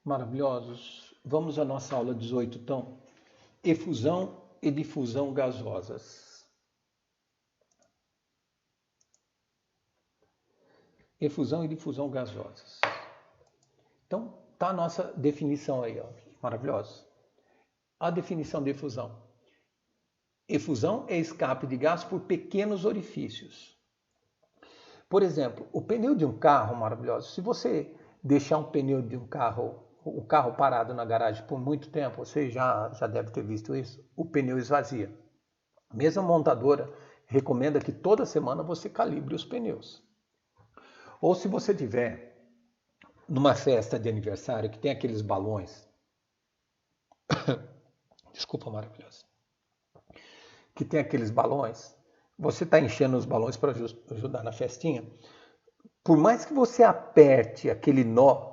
Maravilhosos. Vamos à nossa aula 18, então. Efusão e difusão gasosas. Efusão e difusão gasosas. Então, tá a nossa definição aí, ó. Maravilhosos. A definição de efusão. Efusão é escape de gás por pequenos orifícios. Por exemplo, o pneu de um carro, maravilhoso, se você deixar um pneu de um carro, o carro parado na garagem por muito tempo, você já deve ter visto isso, o pneu esvazia. Mesmo a montadora recomenda que toda semana você calibre os pneus. Ou se você tiver numa festa de aniversário que tem aqueles balões, desculpa, maravilhoso, que tem aqueles balões, você está enchendo os balões para ajudar na festinha, por mais que você aperte aquele nó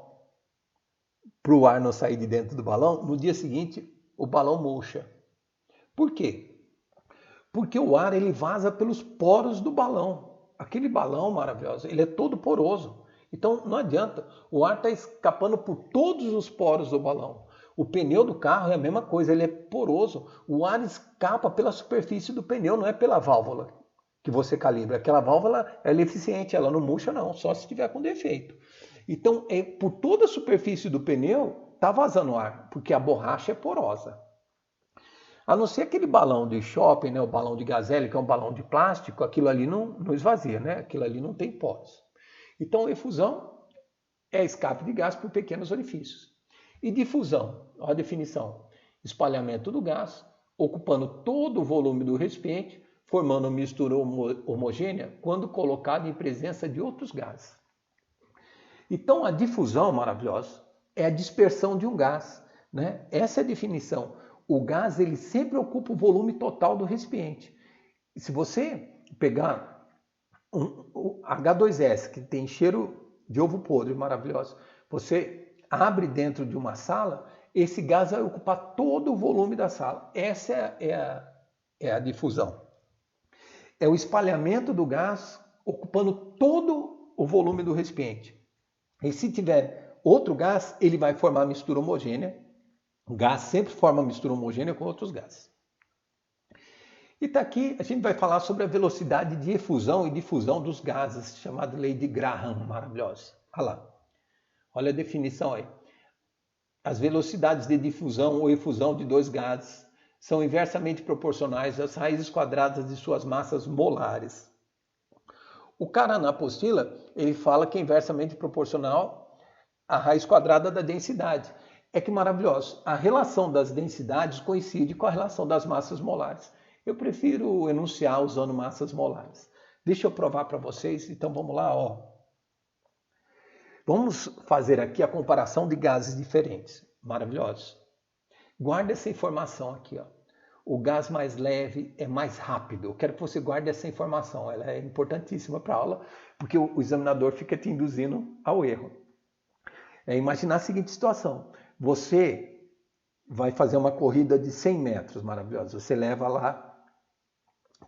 para o ar não sair de dentro do balão, no dia seguinte o balão murcha. Por quê? Porque o ar ele vaza pelos poros do balão. Aquele balão maravilhoso, ele é todo poroso. Então não adianta, o ar está escapando por todos os poros do balão. O pneu do carro é a mesma coisa, ele é poroso. O ar escapa pela superfície do pneu, não é pela válvula que você calibra. Aquela válvula ela é eficiente, ela não murcha não, só se estiver com defeito. Então, por toda a superfície do pneu está vazando ar, porque a borracha é porosa. A não ser aquele balão de shopping, né, o balão de gazelle, que é um balão de plástico, aquilo ali não esvazia, né? Aquilo ali não tem poros. Então, efusão é escape de gás por pequenos orifícios. E difusão, olha a definição, espalhamento do gás, ocupando todo o volume do recipiente, formando uma mistura homogênea quando colocado em presença de outros gases. Então, a difusão, maravilhosa, é a dispersão de um gás, né? Essa é a definição. O gás ele sempre ocupa o volume total do recipiente. E se você pegar um H2S, que tem cheiro de ovo podre, maravilhoso, você abre dentro de uma sala, esse gás vai ocupar todo o volume da sala. Essa é a difusão. É o espalhamento do gás ocupando todo o volume do recipiente. E se tiver outro gás, ele vai formar mistura homogênea. O gás sempre forma mistura homogênea com outros gases. E tá aqui, a gente vai falar sobre a velocidade de efusão e difusão dos gases, chamada lei de Graham, maravilhosa. Olha lá. Olha a definição aí. As velocidades de difusão ou efusão de dois gases são inversamente proporcionais às raízes quadradas de suas massas molares. O cara na apostila, ele fala que é inversamente proporcional à raiz quadrada da densidade. É que maravilhoso, a relação das densidades coincide com a relação das massas molares. Eu prefiro enunciar usando massas molares. Deixa eu provar para vocês, então vamos lá, ó. Vamos fazer aqui a comparação de gases diferentes. Maravilhosos. Guarda essa informação aqui, ó. O gás mais leve é mais rápido. Eu quero que você guarde essa informação. Ela é importantíssima para a aula, porque o examinador fica te induzindo ao erro. Imaginar a seguinte situação. Você vai fazer uma corrida de 100 metros, maravilhosa. Você leva lá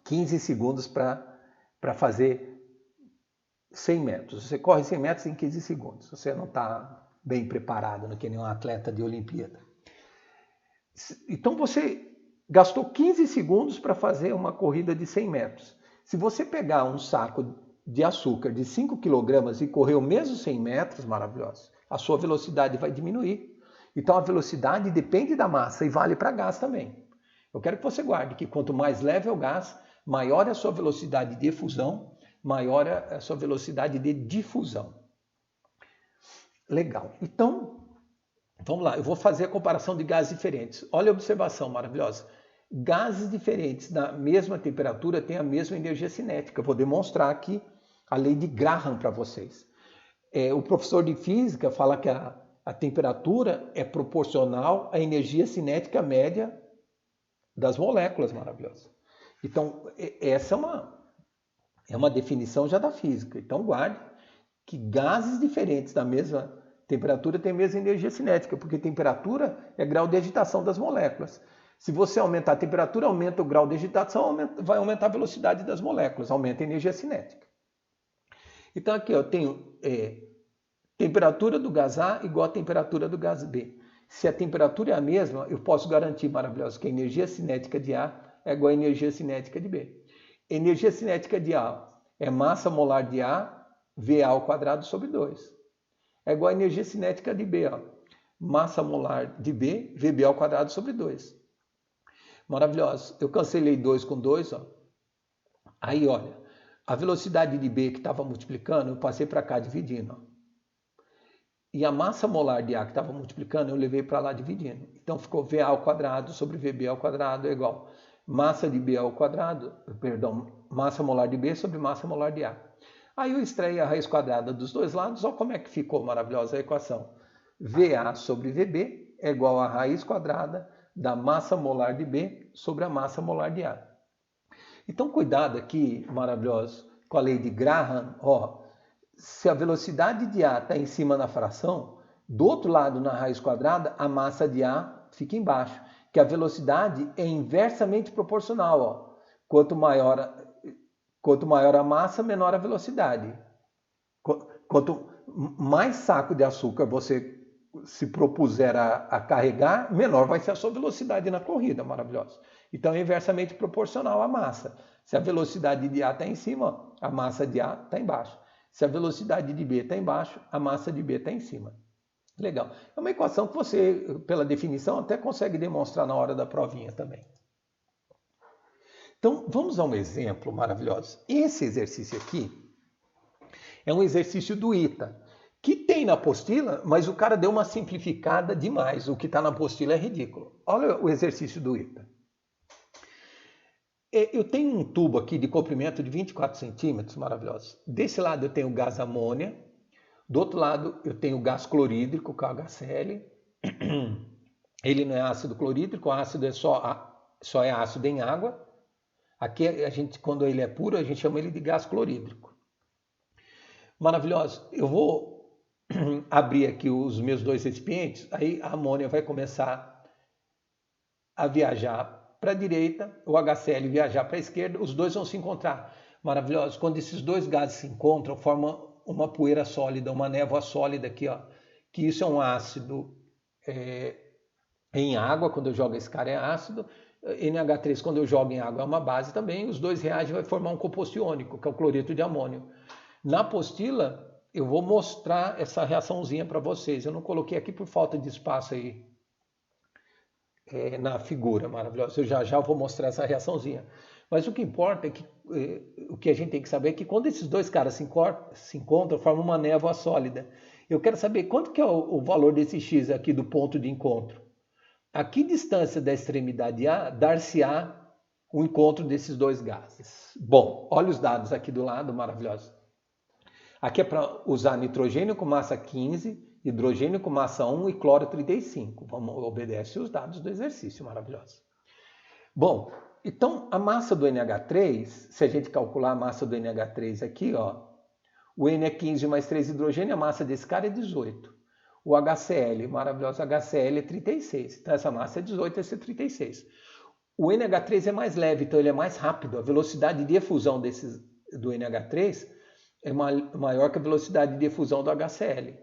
15 segundos para fazer 100 metros. Você corre 100 metros em 15 segundos. Você não está bem preparado, não é que nem um atleta de Olimpíada. Então você gastou 15 segundos para fazer uma corrida de 100 metros. Se você pegar um saco de açúcar de 5 kg e correr o mesmo 100 metros, maravilhoso, a sua velocidade vai diminuir. Então a velocidade depende da massa e vale para gás também. Eu quero que você guarde que quanto mais leve é o gás, maior é a sua velocidade de efusão, maior é a sua velocidade de difusão. Legal. Então, vamos lá, eu vou fazer a comparação de gases diferentes. Olha a observação maravilhosa. Gases diferentes na mesma temperatura têm a mesma energia cinética. Eu vou demonstrar aqui a lei de Graham para vocês. O professor de física fala que a temperatura é proporcional à energia cinética média das moléculas, maravilhosa. Então, essa é uma definição já da física. Então, guarde que gases diferentes da mesma temperatura têm a mesma energia cinética, porque temperatura é grau de agitação das moléculas. Se você aumentar a temperatura, aumenta o grau de agitação, vai aumentar a velocidade das moléculas, aumenta a energia cinética. Então aqui eu tenho Temperatura do gás A igual a temperatura do gás B. Se a temperatura é a mesma, eu posso garantir, maravilhoso, que a energia cinética de A é igual à energia cinética de B. Energia cinética de A é massa molar de A, VA ao quadrado sobre 2. É igual à energia cinética de B, ó. Massa molar de B, VB ao quadrado sobre 2. Maravilhoso. Eu cancelei 2 com 2, ó. Aí, olha, a velocidade de B que estava multiplicando, eu passei para cá dividindo, ó. E a massa molar de A que estava multiplicando, eu levei para lá dividindo. Então ficou VA ao quadrado sobre VB ao quadrado é igual massa de B ao quadrado, massa molar de B sobre massa molar de A. Aí eu extraí a raiz quadrada dos dois lados, olha como é que ficou maravilhosa a equação. VA sobre VB é igual a raiz quadrada da massa molar de B sobre a massa molar de A. Então cuidado aqui, maravilhoso, com a lei de Graham, ó. Se a velocidade de A está em cima da fração, do outro lado na raiz quadrada, a massa de A fica embaixo, que a velocidade é inversamente proporcional. Ó. Quanto maior a massa, menor a velocidade. Quanto mais saco de açúcar você se propuser a carregar, menor vai ser a sua velocidade na corrida, maravilhoso. Então é inversamente proporcional à massa. Se a velocidade de A está em cima, a massa de A está embaixo. Se a velocidade de B está embaixo, a massa de B está em cima. Legal. É uma equação que você, pela definição, até consegue demonstrar na hora da provinha também. Então, vamos a um exemplo maravilhoso. Esse exercício aqui é um exercício do ITA, que tem na apostila, mas o cara deu uma simplificada demais. O que está na apostila é ridículo. Olha o exercício do ITA. Eu tenho um tubo aqui de comprimento de 24 centímetros, maravilhoso. Desse lado eu tenho gás amônia, do outro lado eu tenho gás clorídrico, que é o HCl. Ele não é ácido clorídrico, o ácido é só é ácido em água. Aqui a gente, quando ele é puro, a gente chama ele de gás clorídrico. Maravilhoso. Eu vou abrir aqui os meus dois recipientes, aí a amônia vai começar a viajar para a direita, o HCl viajar para a esquerda, os dois vão se encontrar. Maravilhoso. Quando esses dois gases se encontram, formam uma poeira sólida, uma névoa sólida aqui, ó. Que isso é um ácido em água, quando eu jogo esse cara é ácido. NH3, quando eu jogo em água, é uma base também. Os dois reagem e vai formar um composto iônico, que é o cloreto de amônio. Na apostila, eu vou mostrar essa reaçãozinha para vocês. Eu não coloquei aqui por falta de espaço aí na figura, maravilhosa. Eu já vou mostrar essa reaçãozinha. Mas o que importa é que o que a gente tem que saber é que quando esses dois caras se encontram, formam uma névoa sólida. Eu quero saber quanto que é o valor desse X aqui do ponto de encontro. A que distância da extremidade A dar-se-á o encontro desses dois gases? Bom, olha os dados aqui do lado, maravilhoso. Aqui é para usar nitrogênio com massa 15, hidrogênio com massa 1 e cloro 35. Obedece os dados do exercício, maravilhoso. Bom, então a massa do NH3, se a gente calcular a massa do NH3 aqui, ó, o N é 15 mais 3 hidrogênio, a massa desse cara é 18. O HCl, maravilhoso, HCl é 36. Então essa massa é 18, esse é 36. O NH3 é mais leve, então ele é mais rápido. A velocidade de efusão do NH3 é maior que a velocidade de efusão do HCl.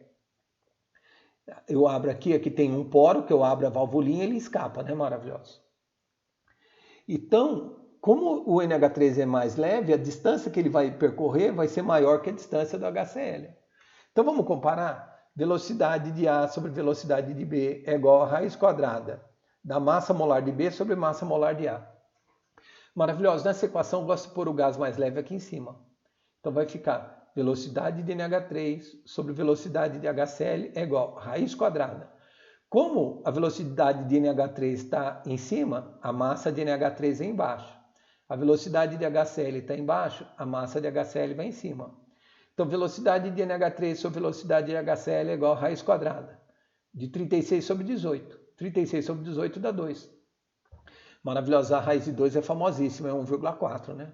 Eu abro aqui tem um poro, que eu abro a valvulinha e ele escapa, né? Maravilhoso. Então, como o NH3 é mais leve, a distância que ele vai percorrer vai ser maior que a distância do HCl. Então vamos comparar? Velocidade de A sobre velocidade de B é igual a raiz quadrada da massa molar de B sobre massa molar de A. Maravilhoso. Nessa equação, eu gosto de pôr o gás mais leve aqui em cima. Então vai ficar velocidade de NH3 sobre velocidade de HCl é igual a raiz quadrada. Como a velocidade de NH3 está em cima, a massa de NH3 é embaixo. A velocidade de HCl está embaixo, a massa de HCl vai em cima. Então, velocidade de NH3 sobre velocidade de HCl é igual a raiz quadrada de 36 sobre 18. 36 sobre 18 dá 2. Maravilhosa, a raiz de 2 é famosíssima, é 1,4, né?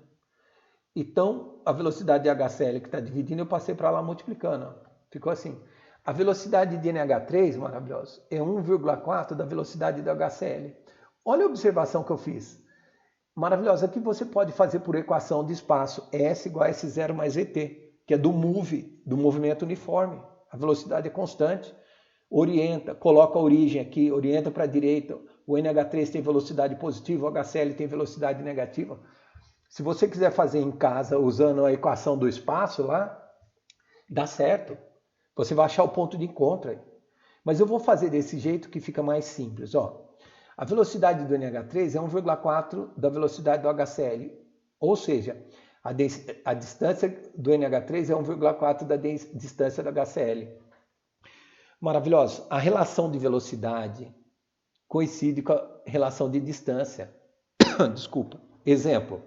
Então, a velocidade de HCl que está dividindo, eu passei para lá multiplicando. Ó. Ficou assim. A velocidade de NH3, maravilhoso, é 1,4 da velocidade do HCl. Olha a observação que eu fiz. Maravilhosa, aqui você pode fazer por equação de espaço S igual a S0 mais ET, que é do MOVE, do movimento uniforme. A velocidade é constante, orienta, coloca a origem aqui, orienta para a direita. O NH3 tem velocidade positiva, o HCl tem velocidade negativa. Se você quiser fazer em casa usando a equação do espaço lá, dá certo. Você vai achar o ponto de encontro aí. Mas eu vou fazer desse jeito que fica mais simples. Ó. A velocidade do NH3 é 1,4 da velocidade do HCl. Ou seja, a distância do NH3 é 1,4 da distância do HCl. Maravilhoso. A relação de velocidade coincide com a relação de distância. Desculpa. Exemplo.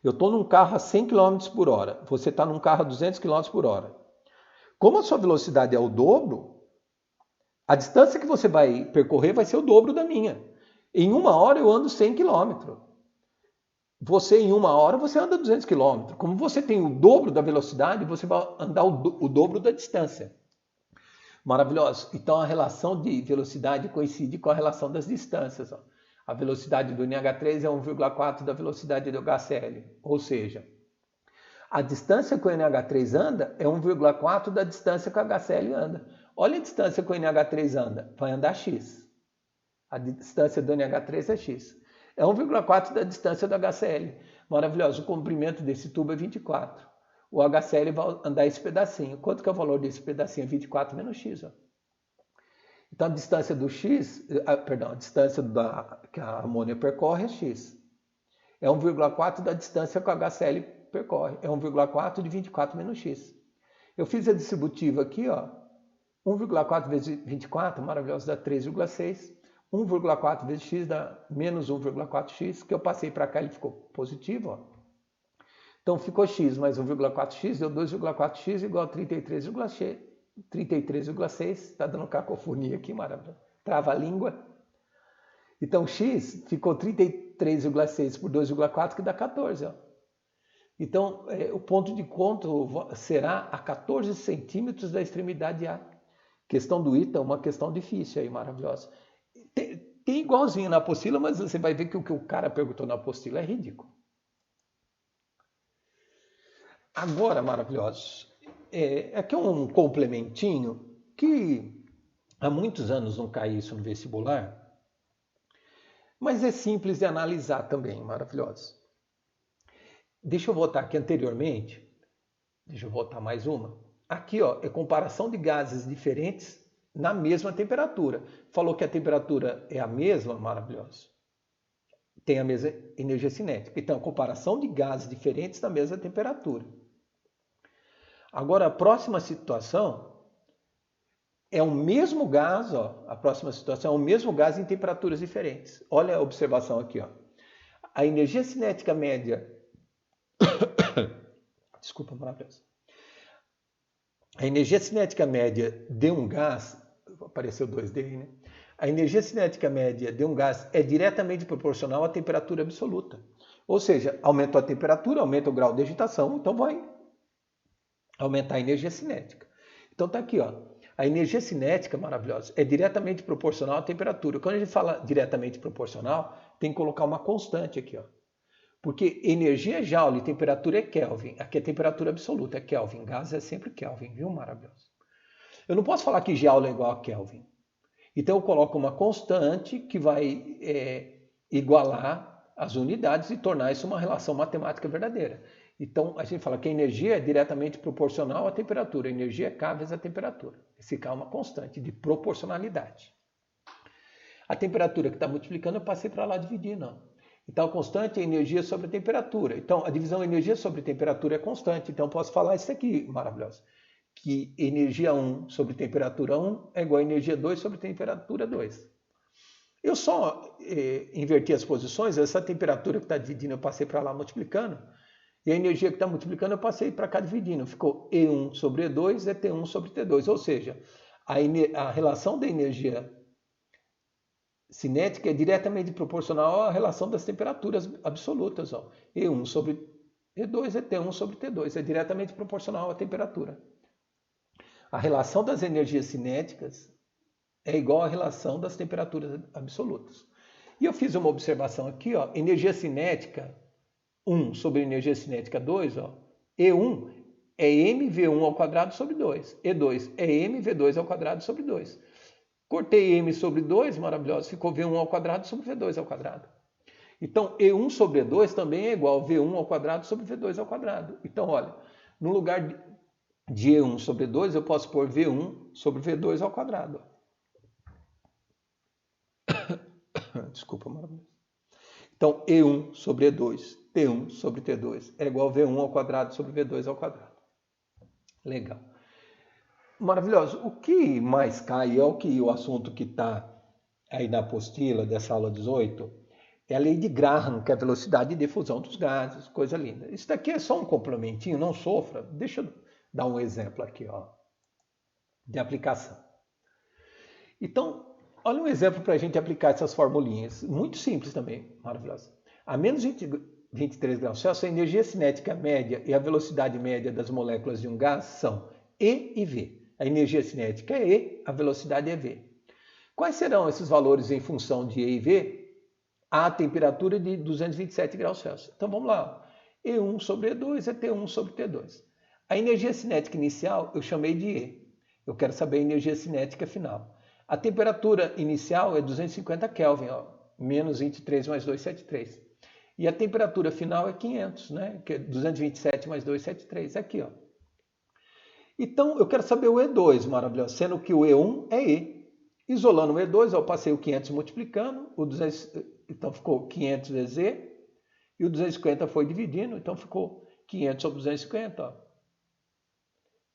Eu estou num carro a 100 km por hora. Você está num carro a 200 km por hora. Como a sua velocidade é o dobro, a distância que você vai percorrer vai ser o dobro da minha. Em 1 hora eu ando 100 km. Você, em 1 hora, você anda 200 km. Como você tem o dobro da velocidade, você vai andar o dobro da distância. Maravilhoso. Então, a relação de velocidade coincide com a relação das distâncias. Ó. A velocidade do NH3 é 1,4 da velocidade do HCl. Ou seja, a distância que o NH3 anda é 1,4 da distância que o HCl anda. Olha a distância que o NH3 anda. Vai andar x. A distância do NH3 é x. É 1,4 da distância do HCl. Maravilhoso. O comprimento desse tubo é 24. O HCl vai andar esse pedacinho. Quanto que é o valor desse pedacinho? 24 menos x. Ó. Então, a distância do x, a distância que a amônia percorre é x. É 1,4 da distância que o HCl percorre. É 1,4 de 24 menos x. Eu fiz a distributiva aqui, ó. 1,4 vezes 24, maravilhoso, dá 3,6. 1,4 vezes x dá menos 1,4x, que eu passei para cá, ele ficou positivo, ó. Então, ficou x mais 1,4x, deu 2,4x igual a 33,6. Está dando cacofonia aqui, maravilha. Trava a língua. Então, x ficou 33,6 por 2,4, que dá 14. Ó. Então, o ponto de encontro será a 14 centímetros da extremidade A. Questão do ITA, uma questão difícil aí, maravilhosa. Tem igualzinho na apostila, mas você vai ver que o que o cara perguntou na apostila é ridículo. Agora, maravilhosos, aqui é um complementinho que há muitos anos não cai isso no vestibular, mas é simples de analisar também, maravilhosos. Deixa eu voltar aqui anteriormente, deixa eu voltar mais uma. Aqui, ó, é comparação de gases diferentes na mesma temperatura. Falou que a temperatura é a mesma, maravilhoso. Tem a mesma energia cinética. Então, comparação de gases diferentes na mesma temperatura. Agora, a próxima situação é o mesmo gás, ó, a próxima situação é o mesmo gás em temperaturas diferentes. Olha a observação aqui, ó. A energia cinética média... Desculpa, maravilhoso. A energia cinética média de um gás... Apareceu 2D aí, né? A energia cinética média de um gás é diretamente proporcional à temperatura absoluta. Ou seja, aumentou a temperatura, aumenta o grau de agitação, então vai aumentar a energia cinética. Então tá aqui, ó. A energia cinética, maravilhosa, é diretamente proporcional à temperatura. Quando a gente fala diretamente proporcional, tem que colocar uma constante aqui, ó. Porque energia é Joule, temperatura é Kelvin. Aqui é temperatura absoluta, é Kelvin. Gás é sempre Kelvin, viu? Maravilhoso. Eu não posso falar que Joule é igual a Kelvin. Então eu coloco uma constante que vai igualar as unidades e tornar isso uma relação matemática verdadeira. Então, a gente fala que a energia é diretamente proporcional à temperatura. A energia é K vezes a temperatura. Esse K é uma constante de proporcionalidade. A temperatura que está multiplicando, eu passei para lá dividindo. Ó. Então, a constante é energia sobre a temperatura. Então, a divisão energia sobre temperatura é constante. Então, eu posso falar isso aqui, maravilhoso. Que energia 1 sobre temperatura 1 é igual a energia 2 sobre temperatura 2. Eu só inverti as posições. Essa temperatura que está dividindo, eu passei para lá multiplicando. E a energia que está multiplicando, eu passei para cá dividindo. Ficou E1 sobre E2 é T1 sobre T2. Ou seja, a relação da energia cinética é diretamente proporcional à relação das temperaturas absolutas. Ó. E1 sobre E2 é T1 sobre T2. É diretamente proporcional à temperatura. A relação das energias cinéticas é igual à relação das temperaturas absolutas. E eu fiz uma observação aqui. Ó, energia cinética 1 sobre energia cinética 2, ó, E1 é mv1 ao quadrado sobre 2. E2 é mv2 ao quadrado sobre 2. Cortei m sobre 2, maravilhoso, ficou v1 ao quadrado sobre v2 ao quadrado. Então, E1 sobre E2 também é igual a V1 ao quadrado sobre V2 ao quadrado. Então, olha, no lugar de E1 sobre E2, eu posso pôr V1 sobre V2 ao quadrado. Desculpa, maravilhoso. Então, E1 sobre E2, T1 sobre T2 é igual a V1 ao quadrado sobre V2 ao quadrado. Legal. Maravilhoso. O que mais cai é o assunto que está aí na apostila dessa aula 18, é a lei de Graham, que é a velocidade de difusão dos gases, coisa linda. Isso daqui é só um complementinho, não sofra. Deixa eu dar um exemplo aqui, ó, de aplicação. Então, olha um exemplo para a gente aplicar essas formulinhas. Muito simples também, maravilhosa. A menos 23 graus Celsius, a energia cinética média e a velocidade média das moléculas de um gás são E e V. A energia cinética é E, a velocidade é V. Quais serão esses valores em função de E e V? A temperatura de 227 graus Celsius. Então vamos lá. E1 sobre E2 é T1 sobre T2. A energia cinética inicial eu chamei de E. Eu quero saber a energia cinética final. A temperatura inicial é 250 Kelvin, ó, menos 23 mais 273. E a temperatura final é 500, né? Que é 227 mais 273. Aqui, ó. Então eu quero saber o E2, maravilhoso, sendo que o E1 é E. Isolando o E2, eu passei o 500 multiplicando, o 200, então ficou 500 vezes E, e o 250 foi dividindo, então ficou 500 sobre 250. Ó.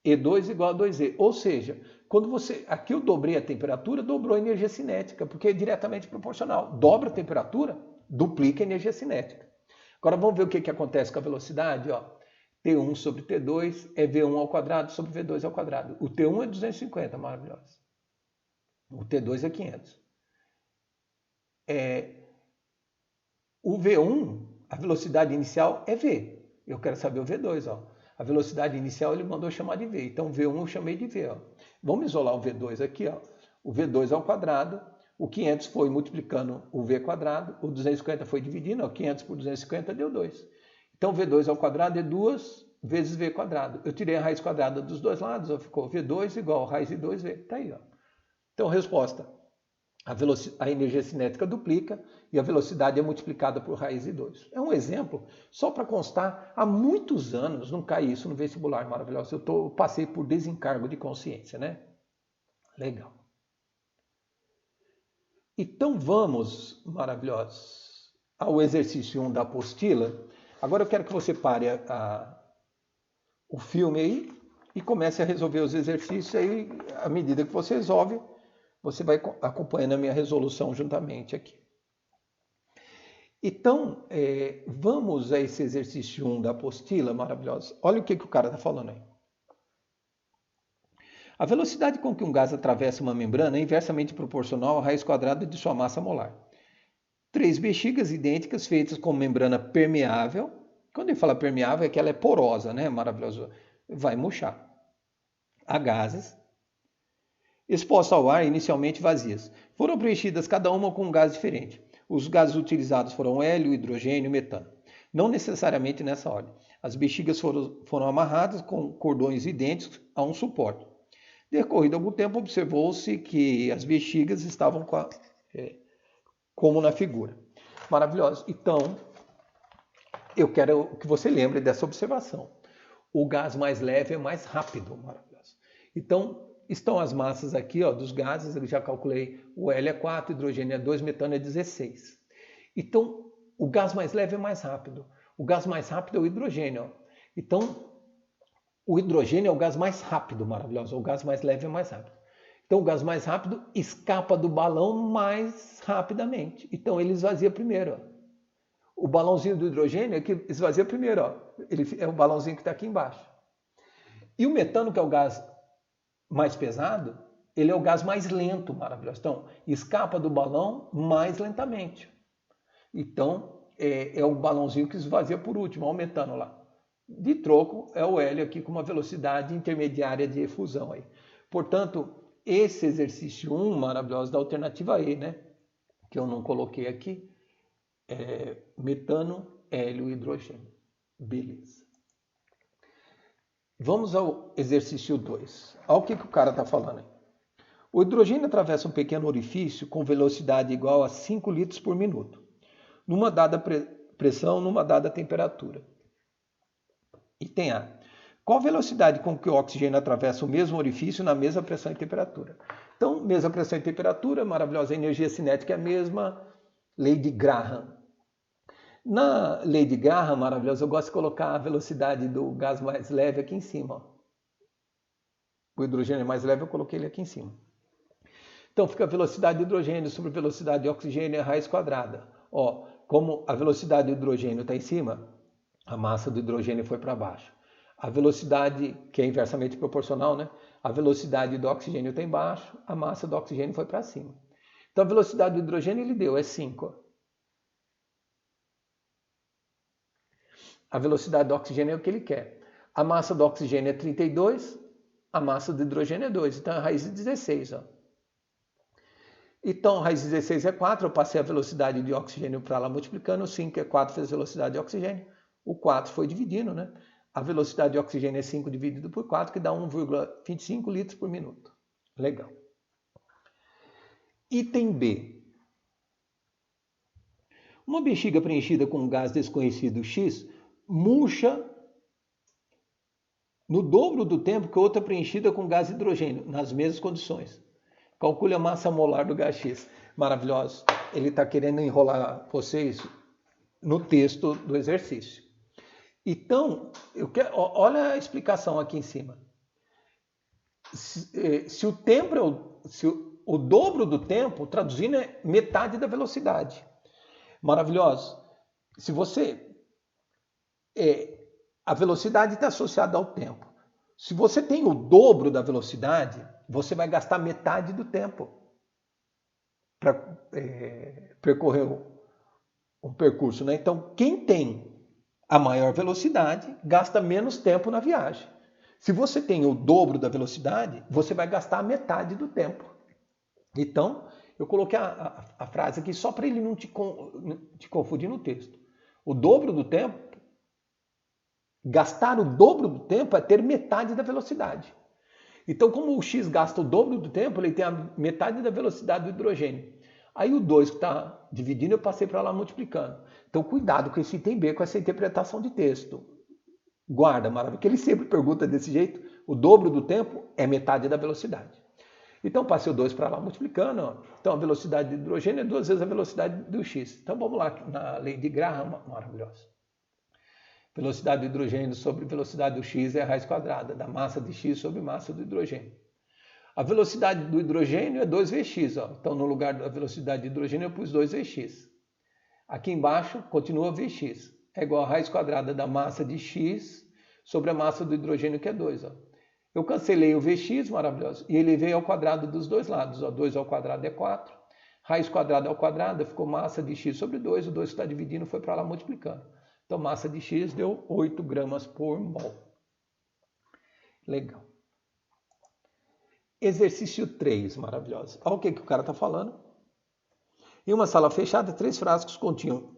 E2 igual a 2E. Ou seja, quando você. Aqui eu dobrei a temperatura, dobrou a energia cinética, porque é diretamente proporcional. Dobra a temperatura, duplica a energia cinética. Agora vamos ver o que acontece com a velocidade. Ó. T1 sobre T2 é V1 ao quadrado sobre V2 ao quadrado. O T1 é 250, maravilhoso. O T2 é 500. O V1, a velocidade inicial é V. Eu quero saber o V2. Ó. A velocidade inicial ele mandou chamar de V. Então, V1 eu chamei de V. Ó. Vamos isolar o V2 aqui. Ó. O V2 ao quadrado. O 500 foi multiplicando o V quadrado. O 250 foi dividindo. Ó. 500 por 250 deu 2. Então, V2 ao quadrado é 2 vezes V quadrado. Eu tirei a raiz quadrada dos dois lados. Ó. Ficou V2 igual a raiz de 2V. Está aí. Ó. Então, resposta. A energia cinética duplica e a velocidade é multiplicada por raiz de 2. É um exemplo, só para constar, há muitos anos não cai isso no vestibular, maravilhoso. Eu passei por desencargo de consciência, né? Legal. Então vamos, maravilhosos, ao exercício 1 da apostila. Agora eu quero que você pare o filme aí e comece a resolver os exercícios aí, à medida que você resolve. Você vai acompanhando a minha resolução juntamente aqui. Então, vamos a esse exercício 1 da apostila maravilhosa. Olha o que o cara está falando aí. A velocidade com que um gás atravessa uma membrana é inversamente proporcional à raiz quadrada de sua massa molar. 3 bexigas idênticas feitas com membrana permeável. Quando ele fala permeável é que ela é porosa, né? Maravilhoso. Vai murchar. A gases expostas ao ar, inicialmente vazias. Foram preenchidas cada uma com um gás diferente. Os gases utilizados foram hélio, hidrogênio e metano. Não necessariamente nessa ordem. As bexigas foram amarradas com cordões idênticos a um suporte. Decorrido algum tempo, observou-se que as bexigas estavam como na figura. Maravilhoso. Então, eu quero que você lembre dessa observação. O gás mais leve é mais rápido. Maravilhoso. Então, estão as massas aqui, ó, dos gases, eu já calculei, o hélio é 4, hidrogênio é 2, metano é 16. Então, o gás mais leve é mais rápido. O gás mais rápido é o hidrogênio. Ó. Então, o hidrogênio é o gás mais rápido, maravilhoso. O gás mais leve é mais rápido. Então, o gás mais rápido escapa do balão mais rapidamente. Então, ele esvazia primeiro. Ó. O balãozinho do hidrogênio é que esvazia primeiro. Ó. Ele é o balãozinho que está aqui embaixo. E o metano, que é o gás mais pesado, ele é o gás mais lento, maravilhoso. Então, escapa do balão mais lentamente. Então, é o balãozinho que esvazia por último, olha o metano lá. De troco, é o hélio aqui com uma velocidade intermediária de efusão aí. Portanto, esse exercício 1, maravilhoso, da alternativa E, né? Que eu não coloquei aqui, metano, hélio e hidrogênio. Beleza. Vamos ao exercício 2. Olha o que o cara está falando aí. O hidrogênio atravessa um pequeno orifício com velocidade igual a 5 litros por minuto, numa dada pressão, numa dada temperatura. Item A. Qual a velocidade com que o oxigênio atravessa o mesmo orifício na mesma pressão e temperatura? Então, mesma pressão e temperatura, maravilhosa, a energia cinética é a mesma, lei de Graham. Na lei de Graham, maravilhosa, eu gosto de colocar a velocidade do gás mais leve aqui em cima. Ó. O hidrogênio é mais leve, eu coloquei ele aqui em cima. Então, fica a velocidade de hidrogênio sobre a velocidade de oxigênio é raiz quadrada. Ó, como a velocidade do hidrogênio está em cima, a massa do hidrogênio foi para baixo. A velocidade, que é inversamente proporcional, né? A velocidade do oxigênio está embaixo, a massa do oxigênio foi para cima. Então, a velocidade do hidrogênio ele deu, é 5. A velocidade do oxigênio é o que ele quer. A massa do oxigênio é 32, a massa do hidrogênio é 2. Então, a raiz de 16. Ó. Então, a raiz de 16 é 4. Eu passei a velocidade de oxigênio para lá multiplicando. O 5 é 4 vezes a velocidade de oxigênio. O 4 foi dividindo, né? A velocidade de oxigênio é 5 dividido por 4, que dá 1,25 litros por minuto. Legal. Item B. Uma bexiga preenchida com um gás desconhecido X murcha no dobro do tempo que outra preenchida com gás hidrogênio, nas mesmas condições. Calcule a massa molar do gás X. Maravilhoso. Ele está querendo enrolar vocês no texto do exercício. Então, olha a explicação aqui em cima. Se o tempo o dobro do tempo, traduzindo, é metade da velocidade. Maravilhoso. Se você... a velocidade está associada ao tempo. Se você tem o dobro da velocidade, você vai gastar metade do tempo para percorrer um percurso. Né? Então, quem tem a maior velocidade gasta menos tempo na viagem. Se você tem o dobro da velocidade, você vai gastar a metade do tempo. Então, eu coloquei a frase aqui só para ele não te confundir no texto. O dobro do tempo, gastar o dobro do tempo é ter metade da velocidade. Então, como o X gasta o dobro do tempo, ele tem a metade da velocidade do hidrogênio. Aí o 2 que está dividindo, eu passei para lá multiplicando. Então, cuidado com esse item B, com essa interpretação de texto. Guarda, maravilha, que ele sempre pergunta desse jeito. O dobro do tempo é metade da velocidade. Então, passei o 2 para lá multiplicando. Ó. Então, a velocidade do hidrogênio é 2 vezes a velocidade do X. Então, vamos lá na lei de Graham, maravilhosa. Velocidade do hidrogênio sobre velocidade do X é a raiz quadrada da massa de X sobre massa do hidrogênio. A velocidade do hidrogênio é 2vx. Ó. Então, no lugar da velocidade do hidrogênio, eu pus 2vx. Aqui embaixo, continua Vx. É igual a raiz quadrada da massa de X sobre a massa do hidrogênio, que é 2. Ó. Eu cancelei o Vx, maravilhoso, e elevei ao quadrado dos dois lados. Ó. 2 ao quadrado é 4. Raiz quadrada ao quadrado ficou massa de X sobre 2. O 2 que está dividindo foi para lá multiplicando. Então, massa de X deu 8 gramas por mol. Legal. Exercício 3, maravilhoso. Olha o que o cara está falando. Em uma sala fechada, 3 frascos continham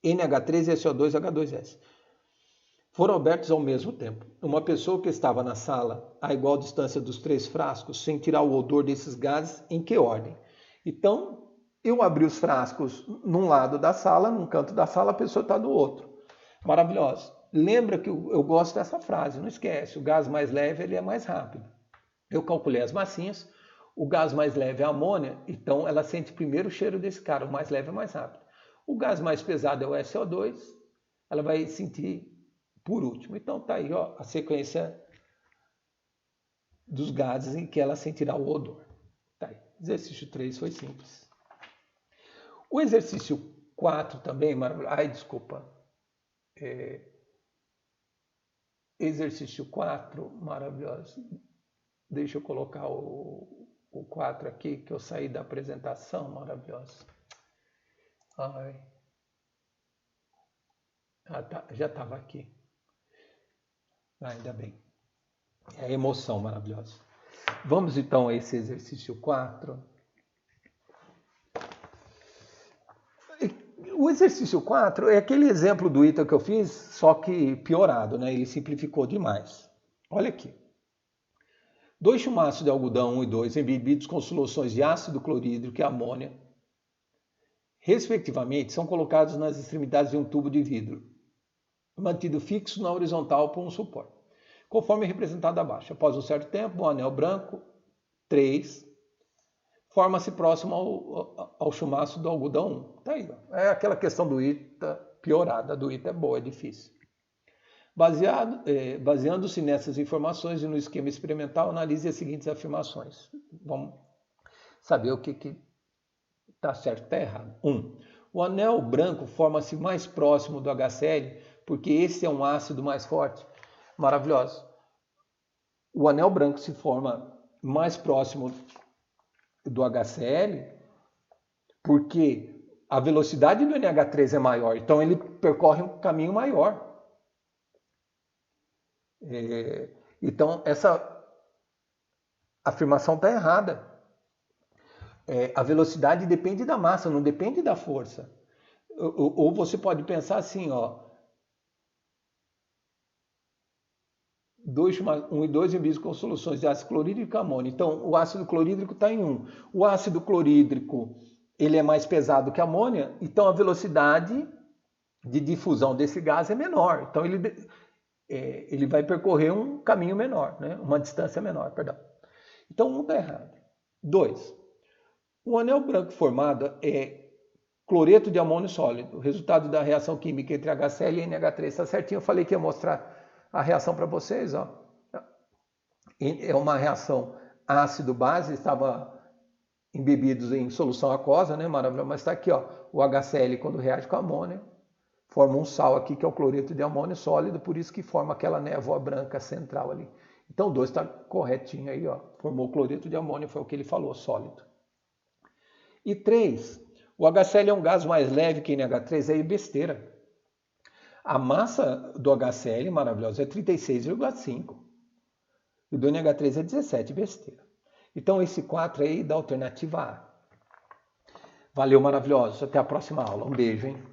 NH3 e SO2H2S. Foram abertos ao mesmo tempo. Uma pessoa que estava na sala, a igual distância dos 3 frascos, sentirá o odor desses gases em que ordem? Então, eu abri os frascos num lado da sala, num canto da sala, a pessoa está do outro. Maravilhoso. Lembra que eu gosto dessa frase, não esquece. O gás mais leve ele é mais rápido. Eu calculei as massinhas. O gás mais leve é a amônia, então ela sente primeiro o cheiro desse cara. O mais leve é mais rápido. O gás mais pesado é o SO2, ela vai sentir por último. Então tá aí ó, a sequência dos gases em que ela sentirá o odor. Tá aí. Exercício 3 foi simples. O exercício 4 também, desculpa. Exercício 4, maravilhoso. Deixa eu colocar o 4 aqui, que eu saí da apresentação, maravilhoso. Ai. Tá, já estava aqui. Ainda bem. É a emoção maravilhosa. Vamos então a esse exercício 4. O exercício 4 é aquele exemplo do Ita que eu fiz, só que piorado, né? Ele simplificou demais. Olha aqui. 2 chumaços de algodão 1 e 2 embebidos com soluções de ácido clorídrico e amônia, respectivamente, são colocados nas extremidades de um tubo de vidro, mantido fixo na horizontal por um suporte, conforme representado abaixo. Após um certo tempo, o anel branco 3 forma-se próximo ao chumaço do algodão 1. Tá aí, ó. É aquela questão do ITA piorada. Do ITA é boa, é difícil. Baseando-se nessas informações e no esquema experimental, analise as seguintes afirmações. Vamos saber o que está certo e está errado. 1. O anel branco forma-se mais próximo do HCl porque esse é um ácido mais forte. Maravilhoso. O anel branco se forma mais próximo do HCl porque a velocidade do NH3 é maior, então ele percorre um caminho maior. Então essa afirmação está errada. A velocidade depende da massa, não depende da força. Ou você pode pensar assim, ó, 1 e 2 embebidos com soluções de ácido clorídrico e amônia. Então, o ácido clorídrico está em 1. O ácido clorídrico ele é mais pesado que a amônia, então a velocidade de difusão desse gás é menor. Então, ele vai percorrer um caminho menor, né? Uma distância menor, perdão. Então, 1 está errado. 2. O anel branco formado é cloreto de amônio sólido. O resultado da reação química entre HCl e NH3 está certinho. Eu falei que ia mostrar a reação para vocês. Ó. É uma reação ácido-base, estava embebidos em solução aquosa, né? Maravilhoso. Mas está aqui, ó, o HCl quando reage com a amônia, forma um sal aqui que é o cloreto de amônio sólido, por isso que forma aquela névoa branca central ali. Então o 2 está corretinho aí, ó. Formou cloreto de amônio, foi o que ele falou, sólido. E 3, o HCl é um gás mais leve que NH3, é besteira. A massa do HCl, maravilhosa, é 36,5. E do NH3 é 17, besteira. Então esse 4 aí da alternativa A. Valeu, maravilhoso. Até a próxima aula. Um beijo, hein?